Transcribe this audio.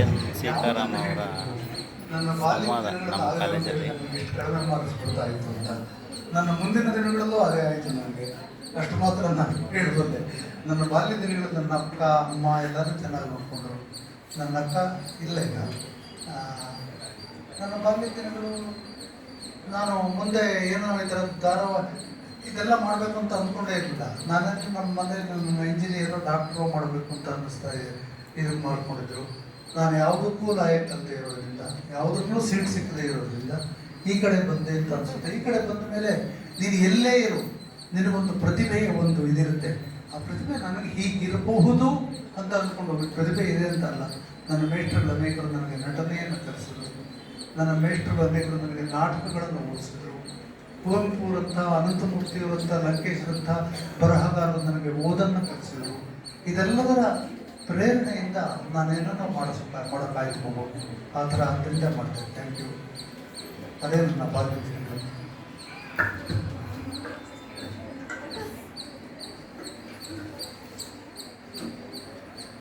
N Sitaram ಅವರ ನನ್ನ ಬಾಲ್ಯ ಸಂವಾದ ದಿನಗಳಲ್ಲಿ ನಮ್ಮ ಆಗಲೇ ಕಾಲೇಜಲ್ಲಿ ನನಗೆ ಎಷ್ಟು ಕಡಿಮೆ ಮಾರ್ಕ್ಸ್ ಕೊಡ್ತಾ ಇತ್ತು ಅಂತ. ನನ್ನ ಮುಂದಿನ ದಿನಗಳಲ್ಲೂ ಅದೇ ಆಯಿತು ನನಗೆ. ಅಷ್ಟು ಮಾತ್ರ ನಾನು ಹೇಳ್ಬೋದೆ. ನನ್ನ ಬಾಲ್ಯ ದಿನಗಳಲ್ಲಿ ನನ್ನ ಅಕ್ಕ ಅಮ್ಮ ಎಲ್ಲರೂ ಚೆನ್ನಾಗಿ ನೋಡಿಕೊಂಡ್ರು. ನನ್ನ ಅಕ್ಕ ಇಲ್ಲ ಈಗ. ನನ್ನ ಬಾಲ್ಯ ದಿನಗಳು ನಾನು ಮುಂದೆ ಏನೋ ಈ ಥರ ಧಾರಾವಾಹಿ ಇದೆಲ್ಲ ಮಾಡಬೇಕು ಅಂತ ಅಂದ್ಕೊಂಡೇ ಇರಲಿಲ್ಲ. ನಾನೇ ನಮ್ಮ ಮನೇಲಿ ನನ್ನ ಇಂಜಿನಿಯರು ಡಾಕ್ಟ್ರು ಮಾಡಬೇಕು ಅಂತ ಅನ್ನಿಸ್ತಾ ಇದನ್ನು ಮಾಡ್ಕೊಂಡಿದ್ರು. ನಾನು ಯಾವುದಕ್ಕೂ ಲಾಯಕ್ ಅಂತ ಇರೋದ್ರಿಂದ, ಯಾವುದಕ್ಕೂ ಸೀಟ್ ಸಿಕ್ಕದೇ ಇರೋದ್ರಿಂದ ಈ ಕಡೆ ಬಂದೆ ಅಂತ ಅನಿಸುತ್ತೆ. ಈ ಕಡೆ ಬಂದ ಮೇಲೆ ನೀನು ಎಲ್ಲೇ ಇರು, ನಿನಗೊಂದು ಪ್ರತಿಭೆಯ ಒಂದು ಇದಿರುತ್ತೆ. ಆ ಪ್ರತಿಭೆ ನನಗೆ ಹೀಗಿರಬಹುದು ಅಂತ ಅಂದ್ಕೊಂಡು ಹೋಗಿ ಪ್ರತಿಭೆ ಇದೆ ಅಂತ ಅಲ್ಲ. ನನ್ನ ಮೇಷ್ಟ್ರುಗಳು ಅನೇಕರು ನನಗೆ ನಟನೆಯನ್ನು ಕಲಿಸಿದ್ರು. ನನ್ನ ಮೇಷ್ಟ್ರುಗಳು ಅನೇಕರು ನನಗೆ ನಾಟಕಗಳನ್ನು ಓದಿಸಿದ್ರು. ಕುವೆಂಪುರಂಥ, ಅನಂತಮೂರ್ತಿಯವರಂಥ, ಲಂಕೇಶ್ವರಂಥ ಬರಹಗಾರರು ನನಗೆ ಓದನ್ನು ಕಲಿಸಿದರು. ಇದೆಲ್ಲದರ ಪ್ರೇರಣೆಯಿಂದ ನಾನೇನೋ ಮಾಡೋಕ್ಕಾಯ್ತು. ಆ ಥರ ಅದರಿಂದ ಮಾಡ್ತೇನೆ. Thank you. ಅದೇ ನನ್ನ ಬಾಲ್ಯ.